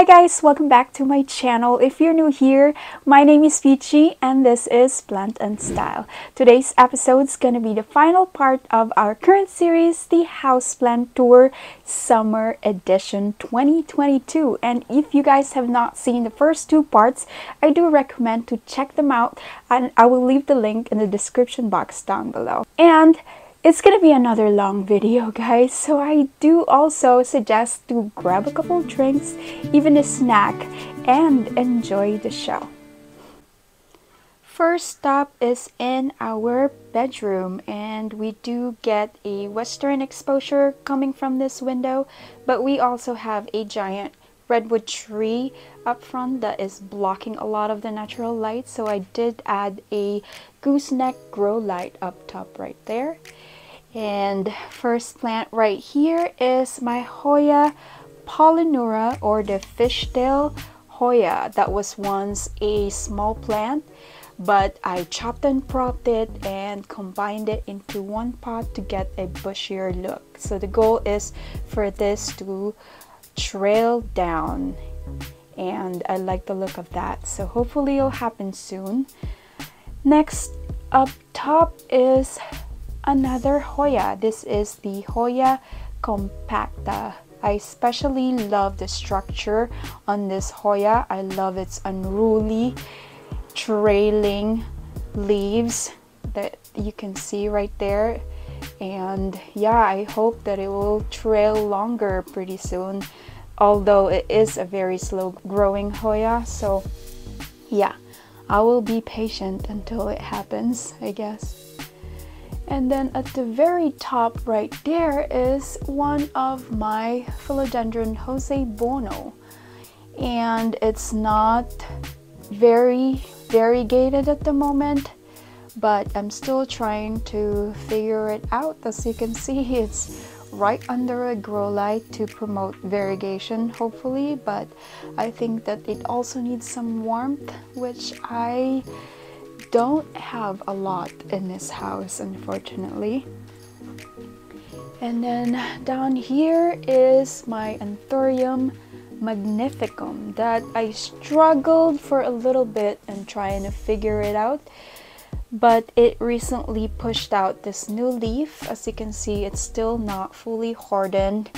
Hi guys, welcome back to my channel. If you're new here, my name is Peachy and this is Plant and Style. Today's episode is going to be the final part of our current series, the Houseplant Tour Summer Edition 2022. And if you guys have not seen the first two parts, I do recommend to check them out, and I will leave the link in the description box down below. And it's gonna be another long video, guys, so I do also suggest to grab a couple drinks, even a snack, and enjoy the show. First stop is in our bedroom, and we do get a western exposure coming from this window, but we also have a giant redwood tree up front that is blocking a lot of the natural light, so I did add a gooseneck grow light up top right there. And first plant right here is my Hoya Polynura, or the fishtail Hoya. That was once a small plant, but I chopped and propped it and combined it into one pot to get a bushier look. So the goal is for this to trail down, and I like the look of that, so hopefully it'll happen soon. Next up top is another Hoya. This is the Hoya Compacta. I especially love the structure on this Hoya. I love its unruly trailing leaves that you can see right there, and yeah, I hope that it will trail longer pretty soon, although it is a very slow growing Hoya, so yeah, I will be patient until it happens, I guess. And then at the very top right there is one of my Philodendron Buono, and it's not very variegated at the moment, but I'm still trying to figure it out. As you can see, it's right under a grow light to promote variegation, hopefully, but I think that it also needs some warmth, which I don't have a lot in this house, unfortunately. And then down here is my Anthurium magnificum that I struggled for a little bit and trying to figure it out, but it recently pushed out this new leaf. As you can see, it's still not fully hardened,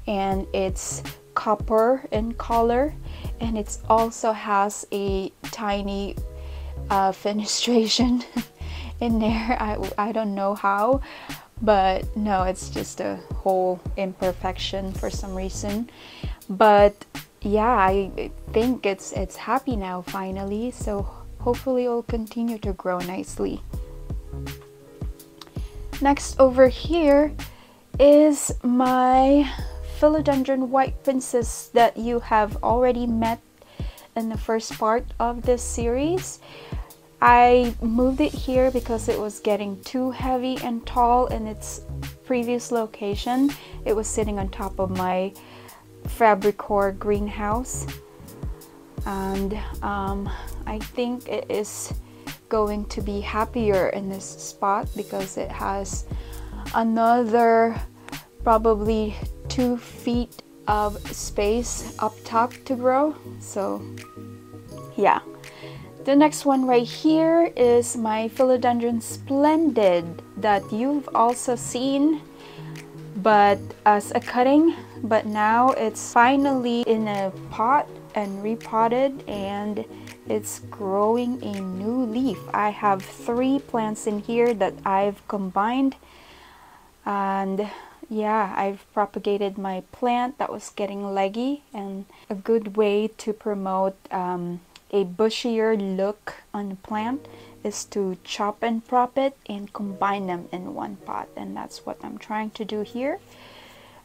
and it's copper in color, and it also has a tiny fenestration in there. I don't know how, but no, it's just a whole imperfection for some reason. But yeah, I think it's happy now finally, so hopefully it will continue to grow nicely. Next over here is my Philodendron White Princess that you have already met in the first part of this series. I moved it here because it was getting too heavy and tall in its previous location. It was sitting on top of my Fabricor greenhouse, and I think it is going to be happier in this spot because it has another probably 2 feet of space up top to grow. So yeah, the next one right here is my Philodendron Splendid that you've also seen, but as a cutting, but now it's finally in a pot and repotted, and it's growing a new leaf. I have 3 plants in here that I've combined, and yeah, I've propagated my plant that was getting leggy, and a good way to promote a bushier look on the plant is to chop and prop it and combine them in one pot, and that's what I'm trying to do here.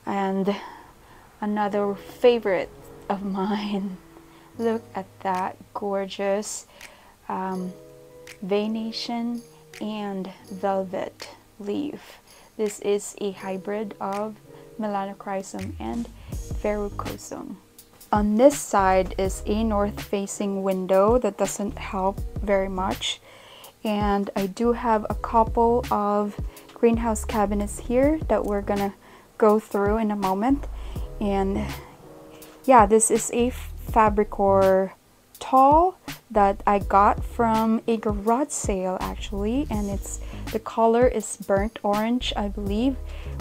And another favorite of mine, look at that gorgeous veination and velvet leaf. This is a hybrid of Melanochrysum and Verrucosum. On this side is a north-facing window that doesn't help very much, and I do have a couple of greenhouse cabinets here that we're gonna go through in a moment. And yeah, this is a Fabricor tall that I got from a garage sale actually, and the color is burnt orange, I believe,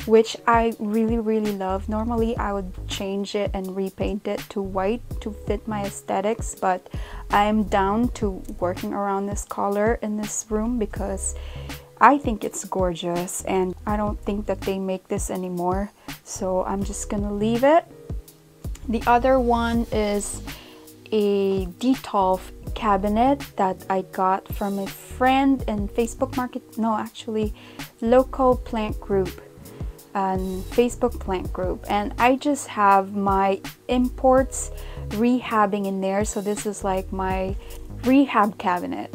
which I really love. Normally I would change it and repaint it to white to fit my aesthetics, but I'm down to working around this color in this room because I think it's gorgeous, and I don't think that they make this anymore, so I'm just gonna leave it. The other one is a Detolf cabinet that I got from a friend in Facebook Market, no, actually local plant group and Facebook plant group, and I just have my imports rehabbing in there, so this is like my rehab cabinet.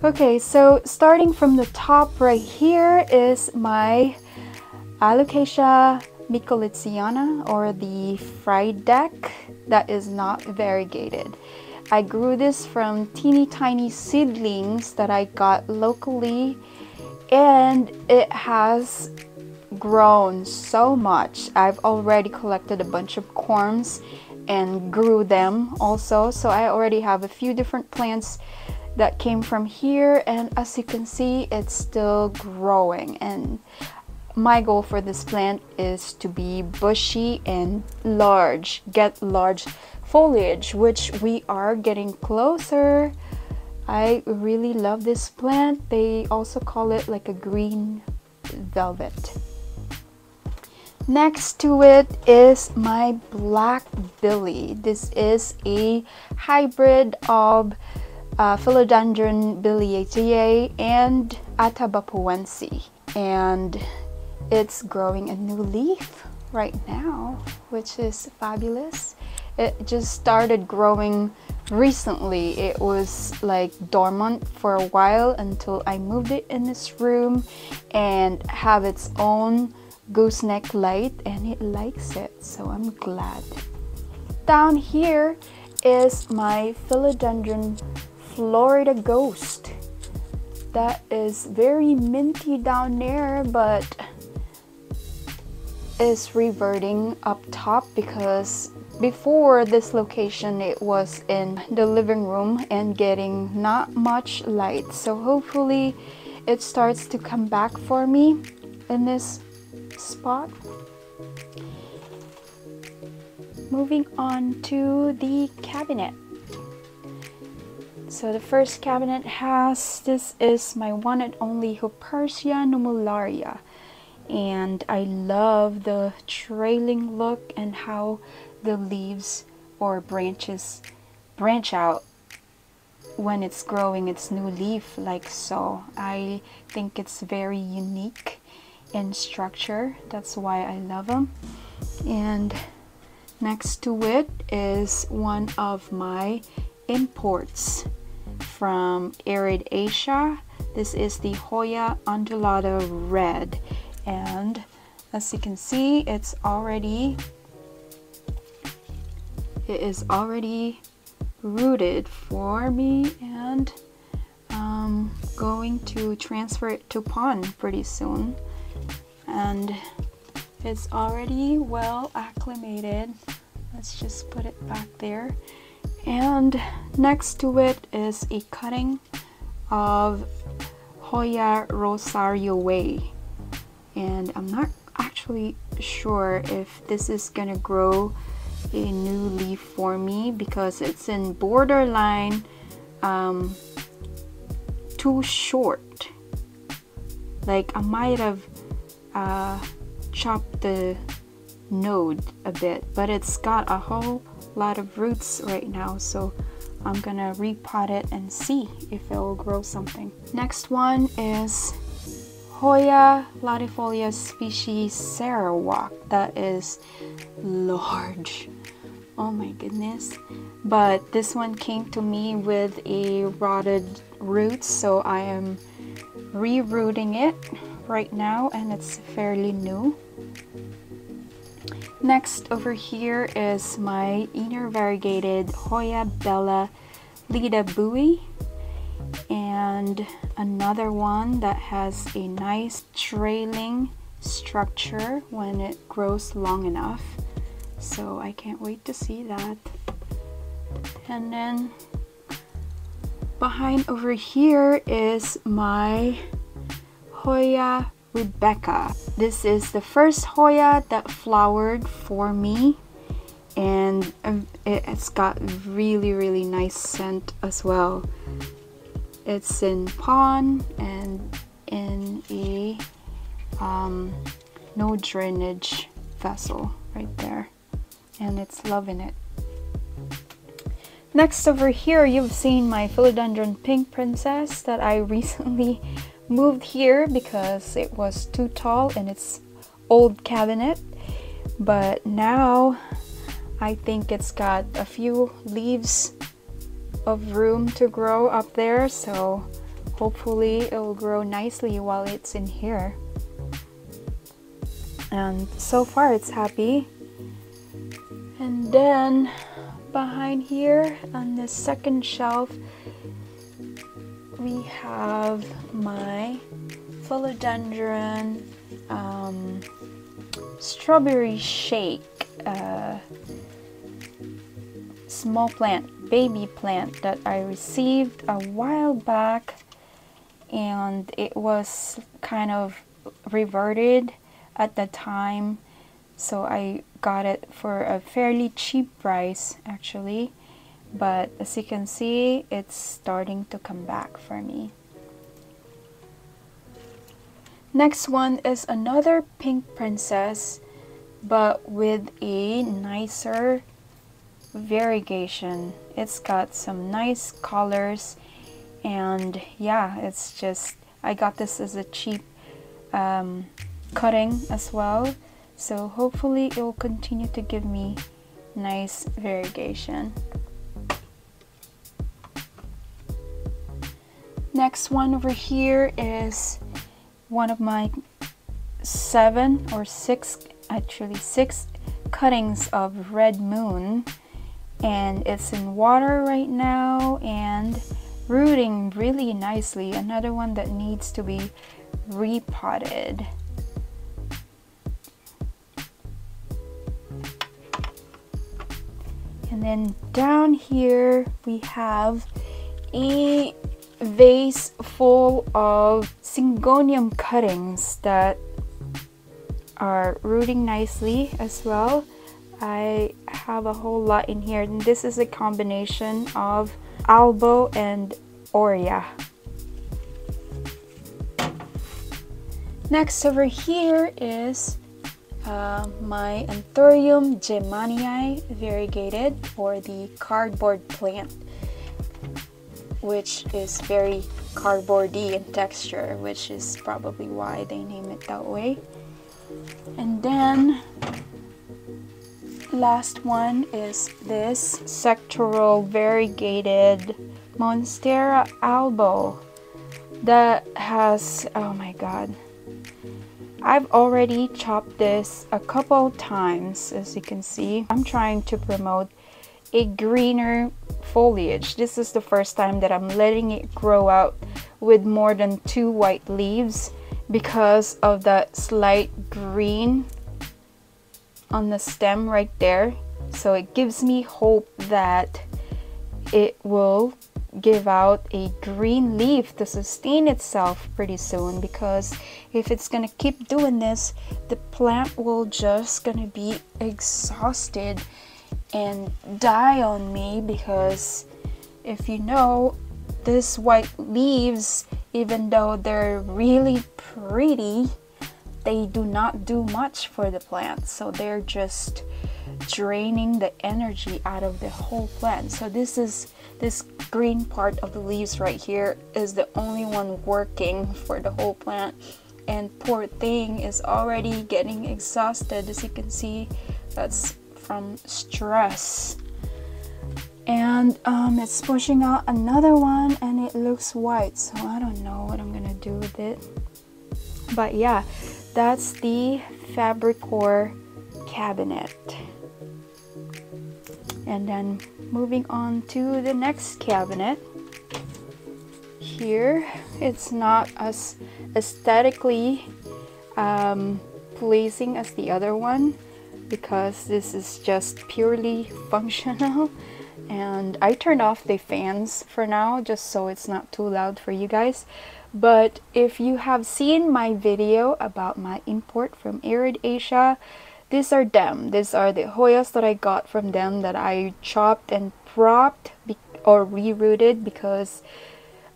Okay, so starting from the top right here is my Alocasia Mycoliziana, or the FRYDEK that is not variegated. I grew this from teeny tiny seedlings that I got locally, and it has grown so much. I've already collected a bunch of corms and grew them also, so I already have a few different plants that came from here, and as you can see, it's still growing. And my goal for this plant is to be bushy and large, get large foliage, which we are getting closer. I really love this plant. They also call it like a green velvet. Next to it is my black billy. This is a hybrid of Philodendron biliaceae and Atabapoense, and it's growing a new leaf right now, which is fabulous. It just started growing recently. It was like dormant for a while until I moved it in this room and have its own gooseneck light, and it likes it, so I'm glad. Down here is my Philodendron Florida Ghost. That is very minty down there, but is reverting up top because before this location it was in the living room and getting not much light, so hopefully it starts to come back for me in this spot. Moving on to the cabinet. So the first cabinet this is my one and only Hupersia numularia, and I love the trailing look and how the leaves or branches branch out when it's growing its new leaf like so. I think it's very unique in structure, that's why I love them. And next to it is one of my imports from Arid Asia. This is the Hoya Undulata Red, and as you can see, it is already rooted for me, and I'm going to transfer it to pond pretty soon, and it's already well acclimated. Let's just put it back there. And next to it is a cutting of Hoya Rosario Way, and I'm not actually sure if this is gonna grow a new leaf for me because it's in borderline too short. Like I might have chopped the node a bit, but it's got a whole lot of roots right now, so I'm gonna repot it and see if it will grow something. Next one is Hoya latifolia species Sarawak. That is large, oh my goodness, but this one came to me with a rotted root, so I am rerooting it right now, and it's fairly new. Next over here is my inner variegated Hoya Bella Lida Bui, and another one that has a nice trailing structure when it grows long enough. so I can't wait to see that. And then behind over here is my Hoya Rebecca. This is the first Hoya that flowered for me, and it's got really nice scent as well. It's in pond and in a no drainage vessel right there, and it's loving it. Next over here, you've seen my Philodendron Pink Princess that I recently moved here because it was too tall in its old cabinet, but now I think it's got a few leaves of room to grow up there, so hopefully it will grow nicely while it's in here. And so far it's happy. And then behind here on the second shelf we have my Philodendron Strawberry Shake small plant, baby plant that I received a while back, and it was kind of reverted at the time, so I got it for a fairly cheap price actually, but as you can see, it's starting to come back for me. Next one is another Pink Princess, but with a nicer variegation. It's got some nice colors, and yeah, it's just, I got this as a cheap cutting as well, so hopefully it will continue to give me nice variegation. Next one over here is one of my 7 or 6, actually 6 cuttings of Red Moon, and it's in water right now and rooting really nicely. Another one that needs to be repotted. And then down here we have a vase full of Syngonium cuttings that are rooting nicely as well. I have a whole lot in here, and this is a combination of Albo and Oria. Next over here is my Anthurium Gemanii variegated, or the cardboard plant, which is very cardboardy in texture, which is probably why they name it that way. And then last one is this sectoral variegated Monstera Albo that has, oh my god, I've already chopped this a couple times. As you can see, I'm trying to promote a greener foliage. This is the first time that I'm letting it grow out with more than 2 white leaves because of that slight green on the stem right there. So it gives me hope that it will give out a green leaf to sustain itself pretty soon, because if it's gonna keep doing this, the plant will just gonna be exhausted and die on me, because if you know, these white leaves, even though they're really pretty, they do not do much for the plant, so they're just draining the energy out of the whole plant. So this green part of the leaves right here is the only one working for the whole plant, and poor thing is already getting exhausted. As you can see, that's from stress. And it's pushing out another one, and it looks white, so I don't know what I'm gonna do with it. But yeah, that's the Fabricor cabinet. And then moving on to the next cabinet. Here, it's not as aesthetically pleasing as the other one, because this is just purely functional. And I turned off the fans for now just so it's not too loud for you guys. But if you have seen my video about my import from AirAsia, these are them. These are the Hoyas that I got from them that I chopped and propped or rerouted because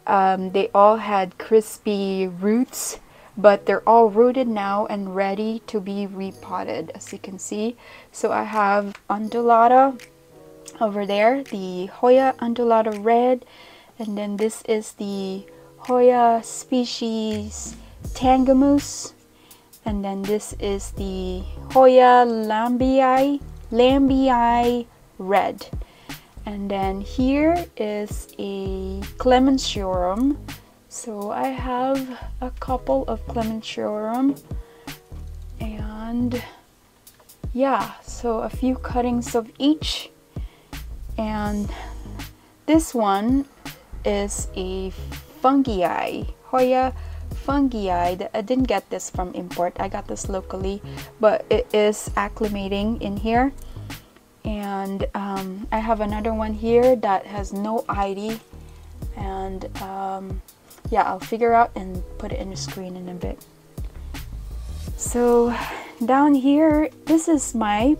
they all had crispy roots, but they're all rooted now and ready to be repotted, as you can see. So I have Undulata over there, the Hoya Undulata Red, and then this is the Hoya species Tangamus, and then this is the Hoya lambii Red, and then here is a Clementiorum. So I have a couple of Clementiorum, and yeah, so a few cuttings of each. And this one is a fungii, Hoya fungii. I didn't get this from import, I got this locally, but it is acclimating in here. And I have another one here that has no ID, and yeah, I'll figure out and put it in the screen in a bit. So down here, this is my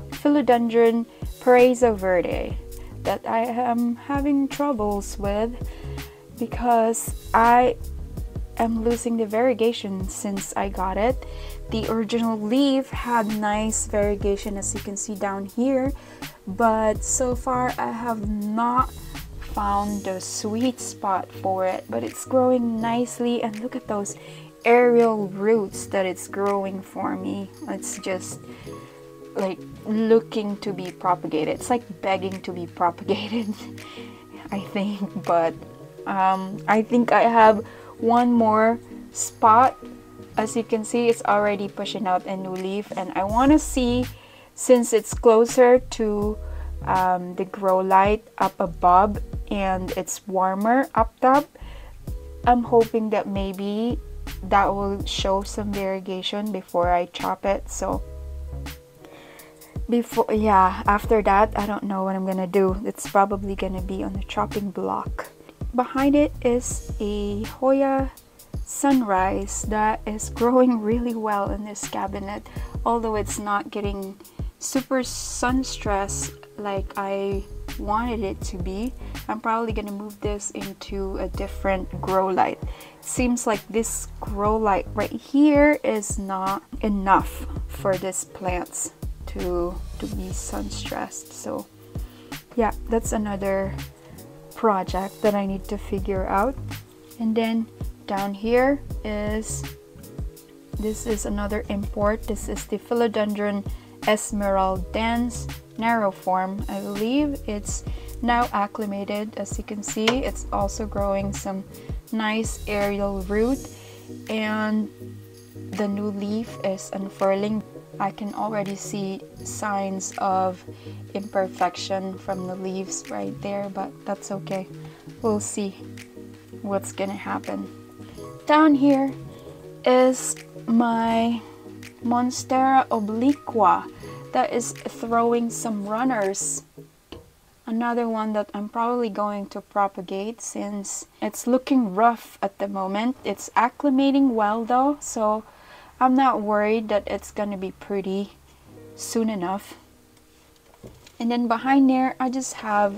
Philodendron PARAISO VERDE that I am having troubles with because I am losing the variegation since I got it. The original leaf had nice variegation, as you can see down here, but so far I have not found the sweet spot for it. But it's growing nicely, and look at those aerial roots that it's growing for me. It's just like looking to be propagated. It's like begging to be propagated, I think. But I think I have one more spot. As you can see, it's already pushing out a new leaf, and I want to see, since it's closer to the grow light up above and it's warmer up top, I'm hoping that maybe that will show some variegation before I chop it. So after that, I don't know what I'm gonna do. It's probably gonna be on the chopping block. Behind it is a Hoya Sunrise that is growing really well in this cabinet, although it's not getting super sun stressed like I wanted it to be. I'm probably gonna move this into a different grow light. It seems like this grow light right here is not enough for these plants to be sun stressed. So yeah, that's another project that I need to figure out. And then down here is, this is another import. This is the Philodendron Esmeraldense narrow form. I believe it's now acclimated. As you can see, it's also growing some nice aerial root, and the new leaf is unfurling. I can already see signs of imperfection from the leaves right there, but that's okay. We'll see what's gonna happen. Down here is my Monstera obliqua that is throwing some runners. Another one that I'm probably going to propagate since it's looking rough at the moment. It's acclimating well though, so I'm not worried that it's gonna be pretty soon enough. And then behind there, I just have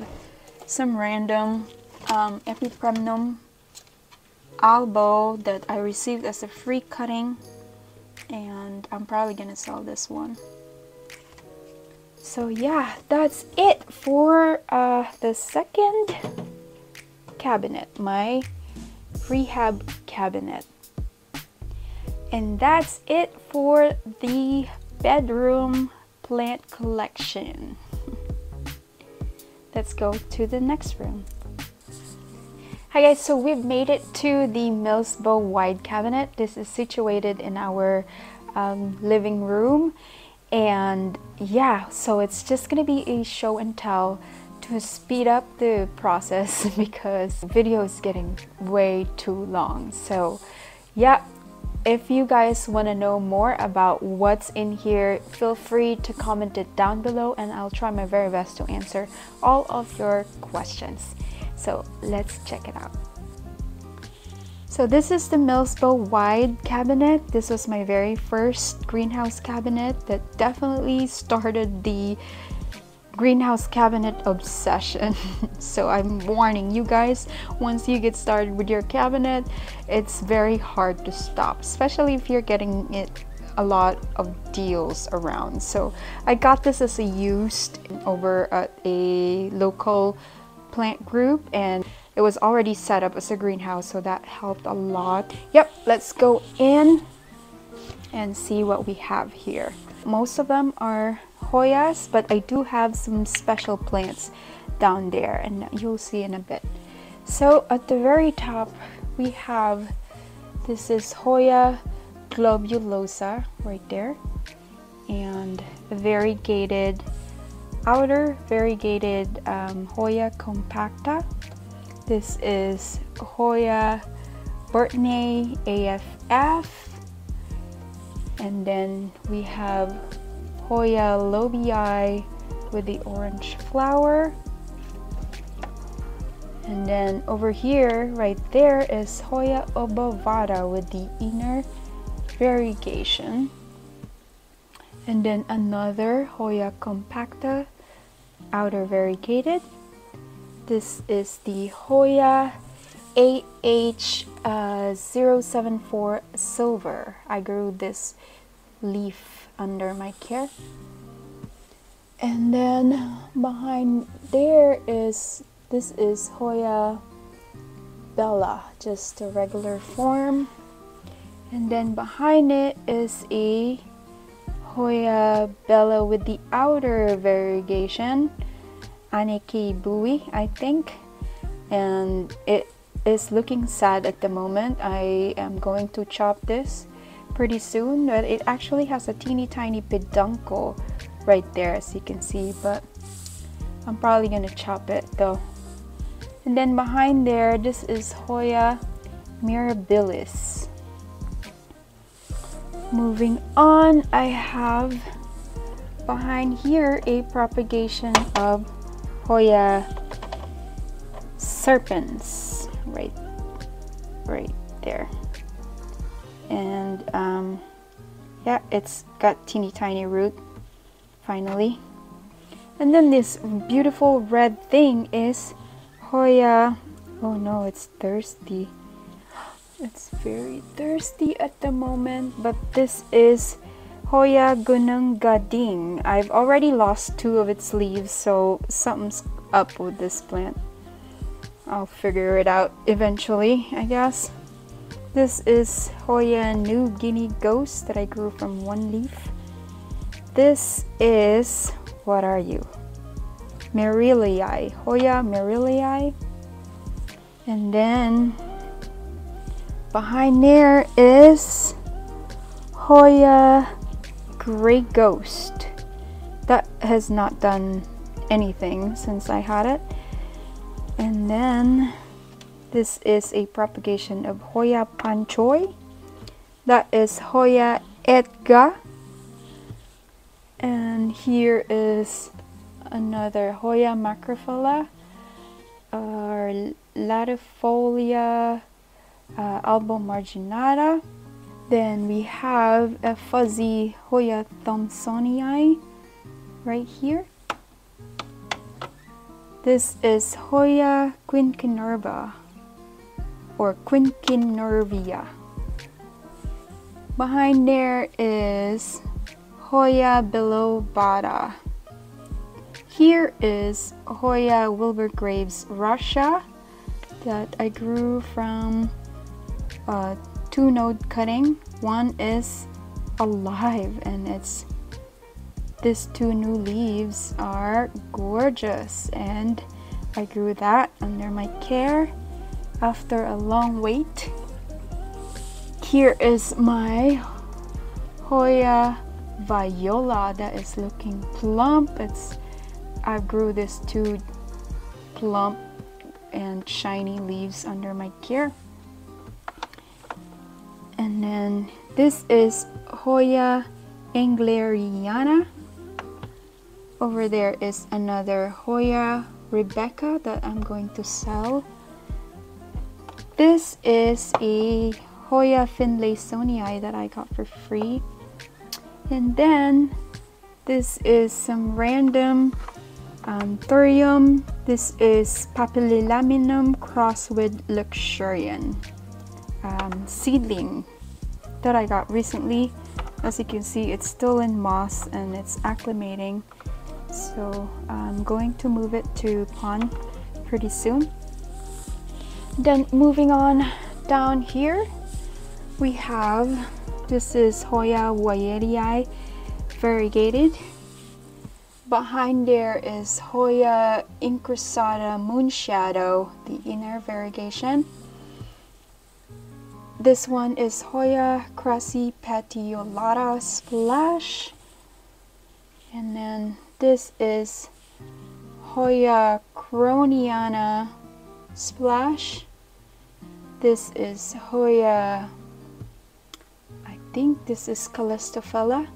some random Epipremnum albo that I received as a free cutting, and I'm probably gonna sell this one. So yeah, that's it for the second cabinet, my rehab cabinet. And that's it for the bedroom plant collection. Let's go to the next room. Hi guys, so we've made it to the Millsbow wide cabinet. This is situated in our living room. And yeah, so it's just gonna be a show and tell to speed up the process because the video is getting way too long. So yeah, If you guys want to know more about what's in here, feel free to comment it down below and I'll try my very best to answer all of your questions. So let's check it out. So this is the Millspo wide cabinet. This was my very first greenhouse cabinet that definitely started the greenhouse cabinet obsession. So I'm warning you guys, once you get started with your cabinet, it's very hard to stop, especially if you're getting it a lot of deals around. So I got this as a used over at a local plant group and it was already set up as a greenhouse, so that helped a lot. Yep, let's go in and see what we have here. Most of them are Hoyas, but I do have some special plants down there and you'll see in a bit. So at the very top we have, this is Hoya globulosa right there, and a variegated outer variegated Hoya compacta. This is Hoya Burtney AFF, and then we have Hoya lobii with the orange flower, and then over here right there is Hoya obovata with the inner variegation, and then another Hoya compacta outer variegated. This is the Hoya AH074 silver. I grew this leaf under my care. And then behind there is, this is Hoya bella, just a regular form. And then behind it is a Hoya bella with the outer variegation, Aniki Bui, I think, and it is looking sad at the moment. I am going to chop this pretty soon, but it actually has a teeny tiny peduncle right there, as you can see, but I'm probably gonna chop it though. And then behind there, this is Hoya mirabilis. Moving on, I have behind here a propagation of Hoya serpens right there, and yeah, it's got teeny tiny root finally. And then this beautiful red thing is Hoya, oh no, it's thirsty, it's very thirsty at the moment, but this is Hoya Gunung Gading. I've already lost 2 of its leaves, so something's up with this plant. I'll figure it out eventually, I guess. This is Hoya New Guinea Ghost that I grew from 1 leaf. This is, what are you? Merilii, Hoya Merilii. And then behind there is Hoya Gray Ghost. That has not done anything since I had it. And then this is a propagation of Hoya Panchoy. That is Hoya Edga. And here is another Hoya macrophylla, Latifolia albomarginata. Then we have a fuzzy Hoya Thomsonii right here. This is Hoya quinquinerva or quinquinervia. Behind there is Hoya bilobata. Here is Hoya Wilburgraves Russia that I grew from 2-node cutting. One is alive and it's, these 2 new leaves are gorgeous, and I grew that under my care after a long wait. Here is my Hoya viola that is looking plump. I grew this 2 plump and shiny leaves under my care. And then this is Hoya Engleriana. Over there is another Hoya Rebecca that I'm going to sell. This is a Hoya Finlaysonii that I got for free. And then this is some random Thurium. This is Papillilaminum crossed with Luxurian seedling that I got recently. As you can see, it's still in moss and it's acclimating. So I'm going to move it to pond pretty soon. Then moving on down here, we have, this is Hoya Wayerii variegated. Behind there is Hoya INCRASSATA Moonshadow, the inner variegation. This one is Hoya Crassipetiolata Splash. And then this is Hoya Croniana Splash. This is Hoya, I think this is Callistophila.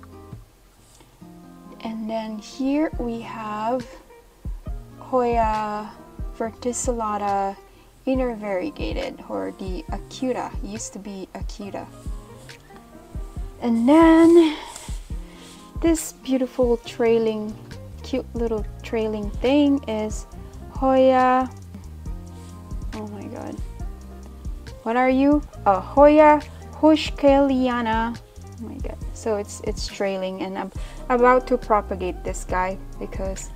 And then here we have Hoya Verticillata inner variegated, or the Acuta, used to be Acuta. And then this beautiful trailing, cute little trailing thing is Hoya, oh my god, what are you? Oh, Hoya Hushkeliana. Oh my god, so it's trailing, and I'm about to propagate this guy because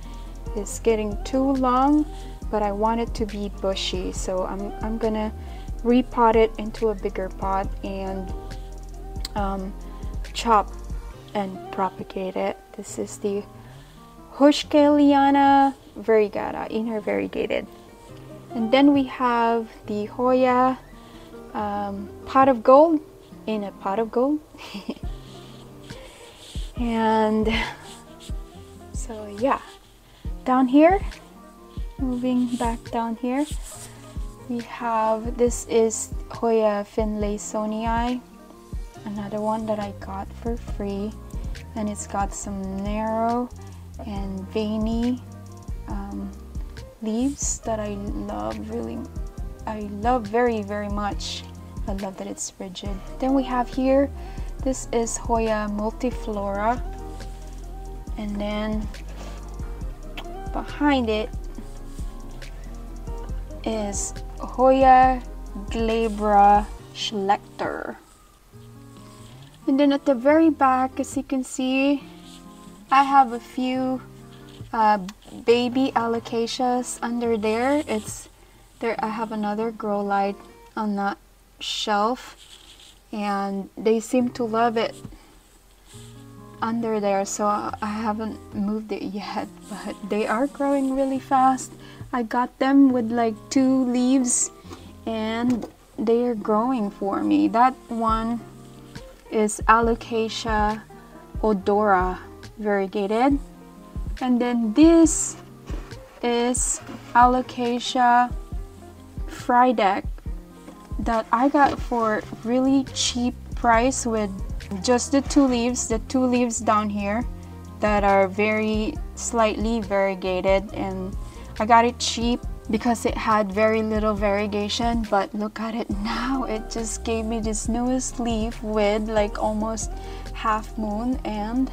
it's getting too long, but I want it to be bushy, so I'm gonna repot it into a bigger pot and chop and propagate it. This is the Hushkeliana variegata, inner variegated. And then we have the Hoya pot of gold in a pot of gold. And so yeah, down here, moving back down here, we have, this is Hoya Finlaysonii, another one that I got for free, and it's got some narrow and veiny leaves that I love very, very much. I love that it's rigid. Then we have here, this is Hoya multiflora, and then behind it is Hoya glabra schlechter. And then at the very back, as you can see, I have a few baby alocasias under there. I have another grow light on that shelf, and they seem to love it under there, so I haven't moved it yet, but they are growing really fast. I got them with like 2 leaves and they are growing for me. That one is Alocasia odora variegated, and then this is Alocasia FRYDEK that I got for really cheap price with just the 2 leaves down here that are very slightly variegated, and I got it cheap because it had very little variegation. But look at it now, it just gave me this newest leaf with like almost half moon, and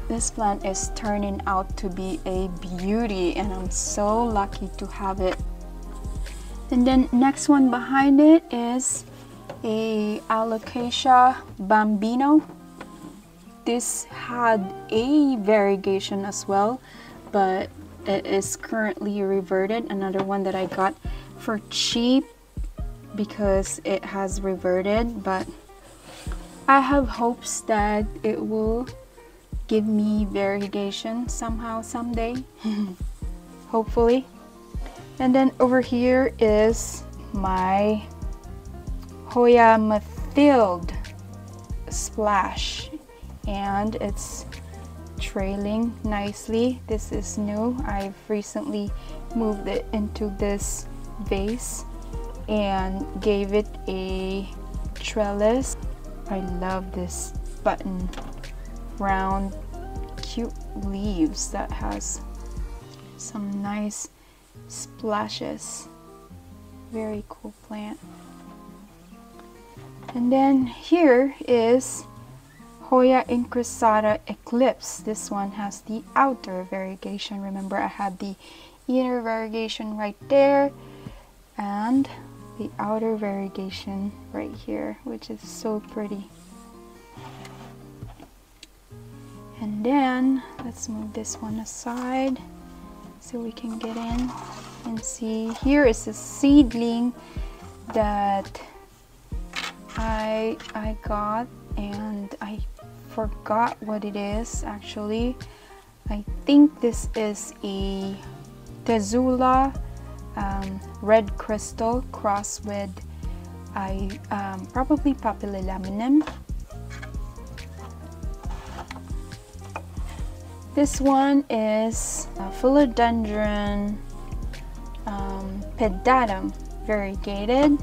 this plant is turning out to be a beauty, and I'm so lucky to have it. And then next one behind it is a Alocasia bambino. This had a variegation as well, but it is currently reverted. Another one that I got for cheap because it has reverted, but I have hopes that it will give me variegation somehow someday. Hopefully. And then over here is my Hoya Mathilde Splash, and it's trailing nicely. This is new. I've recently moved it into this vase and gave it a trellis. I love this button round cute leaves that has some nice splashes. Very cool plant. And then here is Hoya Incrassata Eclipse. This one has the outer variegation. Remember, I had the inner variegation right there and the outer variegation right here, which is so pretty. And then let's move this one aside so we can get in and see. Here is a seedling that I got, and I forgot what it is actually. I think this is a Tezula red crystal crossed with probably Papillilaminum. This one is Philodendron pedatum variegated.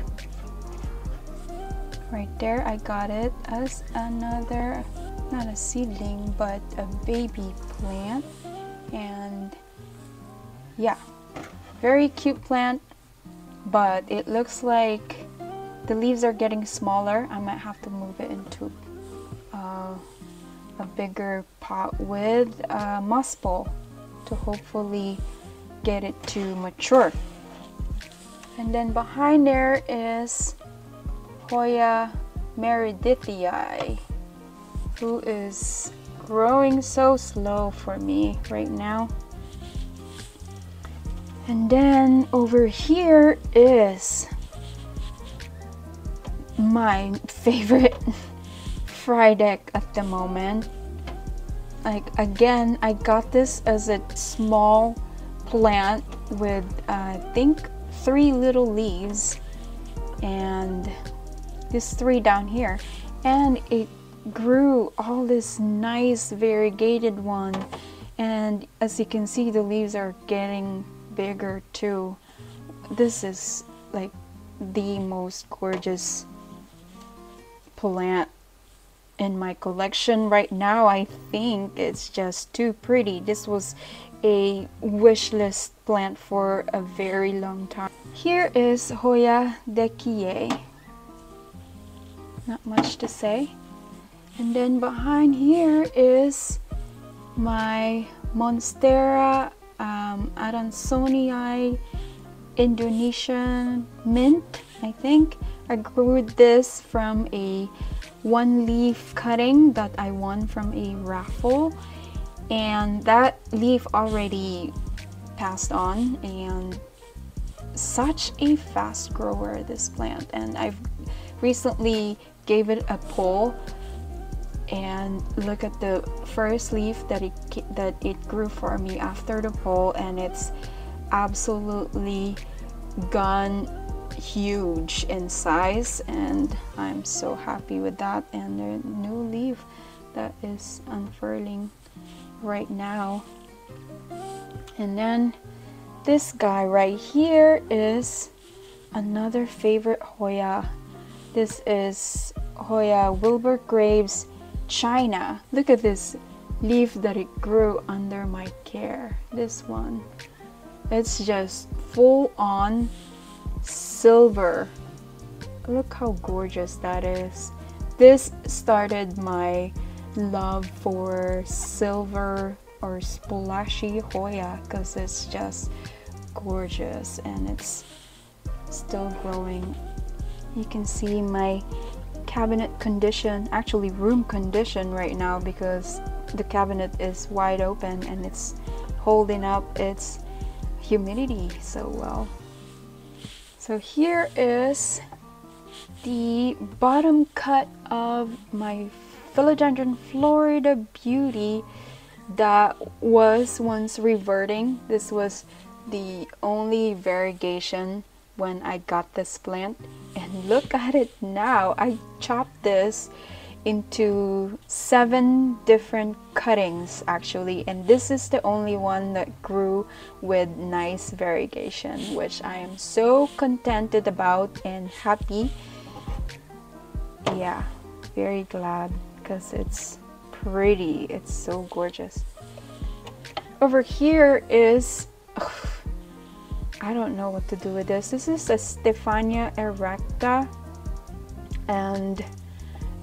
Right there, I got it as another, not a seedling, but a baby plant. And yeah, very cute plant, but it looks like the leaves are getting smaller. I might have to move it into a bigger pot with a moss ball to hopefully get it to mature. And then behind there is Hoya meredithii, who is growing so slow for me right now. And then over here is my favorite FRYDEK at the moment. Like, again, I got this as a small plant with I think 3 little leaves and these 3 down here, and it grew all this nice variegated one, and as you can see, the leaves are getting bigger too. This is like the most gorgeous plant in my collection right now. I think it's just too pretty. This was a wish list plant for a very long time. Here is Hoya dekiei. Not much to say. And then behind here is my Monstera Adansonii Indonesian mint, I think. I grew this from a 1-leaf cutting that I won from a raffle, and that leaf already passed on, and such a fast grower, this plant. And I've recently gave it a pull, and look at the first leaf that it grew for me after the pull, and it's absolutely gone huge in size, and I'm so happy with that. And the new leaf that is unfurling right now. And then this guy right here is another favorite Hoya. This is Hoya Wilbur Graves China. Look at this leaf that it grew under my care. This one, it's just full on silver. Look how gorgeous that is. This started my love for silver or splashy Hoya because it's just gorgeous, and it's still growing. You can see my cabinet condition, actually room condition right now, because the cabinet is wide open and it's holding up its humidity so well. So here is the bottom cut of my Philodendron Florida Beauty that was once reverting. This was the only variegation when I got this plant, and look at it now. I chopped this into 7 different cuttings actually, and this is the only one that grew with nice variegation, which I am so contented about and happy. yeah, very glad because it's pretty. It's so gorgeous. Over here is, I don't know what to do with this. This is a STEPHANIA erecta, and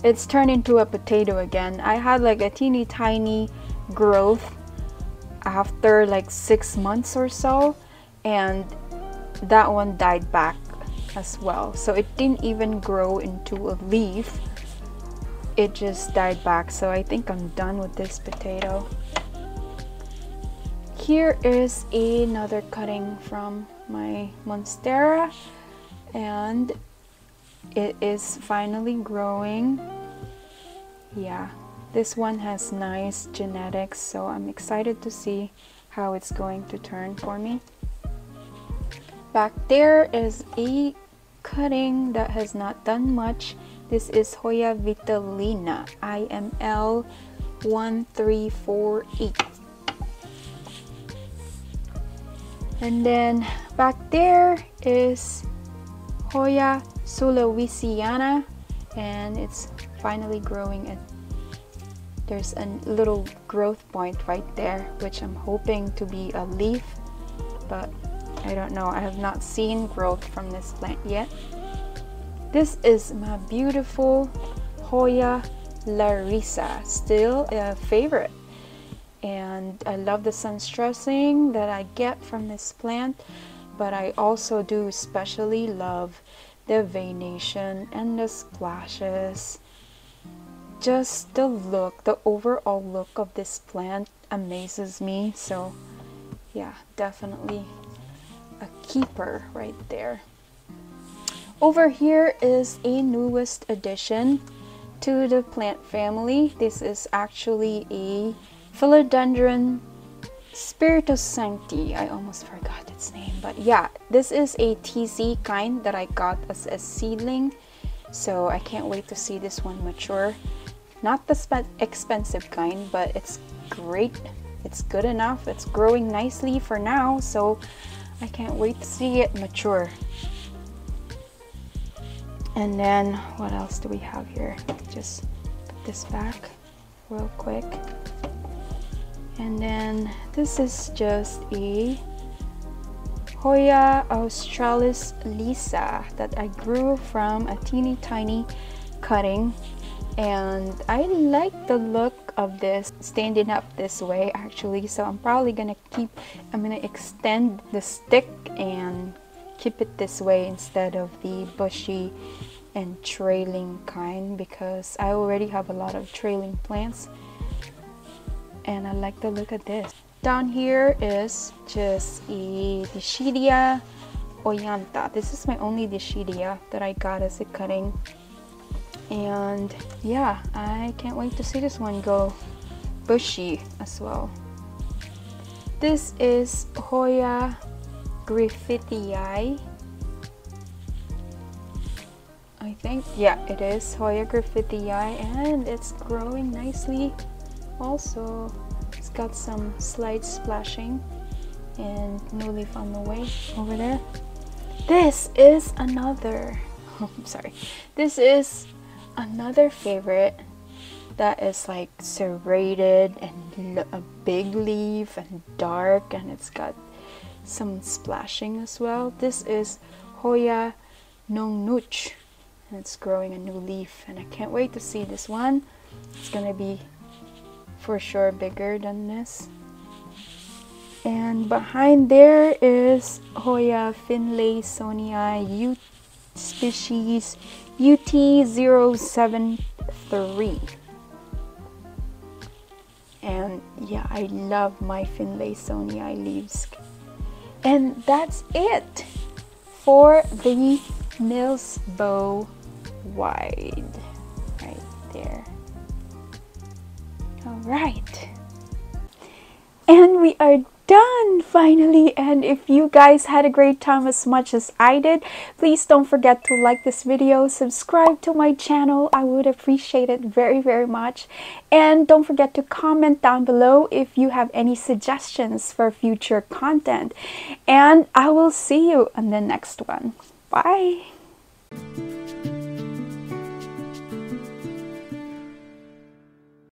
it's turned into a potato again. I had like a teeny tiny growth after like 6 months or so, and that one died back as well. So it didn't even grow into a leaf. It just died back. So I think I'm done with this potato. Here is another cutting from my MONSTERA, and it is finally growing. Yeah, this one has nice genetics, so I'm excited to see how it's going to turn for me. Back there is a cutting that has not done much. This is Hoya Vitellina IML 1348. And then back there is Hoya Sulawesiana, and it's finally growing, and there's a little growth point right there, which I'm hoping to be a leaf, but I don't know. I have not seen growth from this plant yet. This is my beautiful Hoya Larissa, still a favorite. And I love the sun stressing that I get from this plant, but I also do especially love the veination and the splashes. Just the look, the overall look of this plant amazes me. So yeah, definitely a keeper right there. Over here is a newest addition to the plant family. This is actually a Philodendron Spiritus Sancti. I almost forgot its name, but yeah, this is a TZ kind that I got as a seedling, so I can't wait to see this one mature. Not the expensive kind, but it's great. It's good enough. It's growing nicely for now, so I can't wait to see it mature. And then what else do we have here? Just put this back real quick. And then this is just a Hoya Australis Lisa that I grew from a teeny tiny cutting, and I like the look of this standing up this way actually, so I'm probably gonna extend the stick and keep it this way instead of the bushy and trailing kind, because I already have a lot of trailing plants and I like the look of this. Down here is just a Dischidia Oyanta. This is my only Dischidia that I got as a cutting, and yeah, I can't wait to see this one go bushy as well. This is Hoya Griffithii, I think. Yeah, it is Hoya Griffithii, and it's growing nicely. Also, it's got some slight splashing and no leaf on the way over there. This is another, this is another favorite that is like serrated and a big leaf and dark, and it's got some splashing as well. This is Hoya Nongnuch, and it's growing a new leaf, and I can't wait to see this one. It's gonna be for sure bigger than this. And behind there is Hoya Finlaysonii species UT073. And yeah, I love my Finlaysonii leaves. And that's it for the Mills Bow Wide right there. All right, and we are done finally. And if you guys had a great time as much as I did, please don't forget to like this video, subscribe to my channel. I would appreciate it very, very much. And don't forget to comment down below if you have any suggestions for future content. And I will see you on the next one. Bye.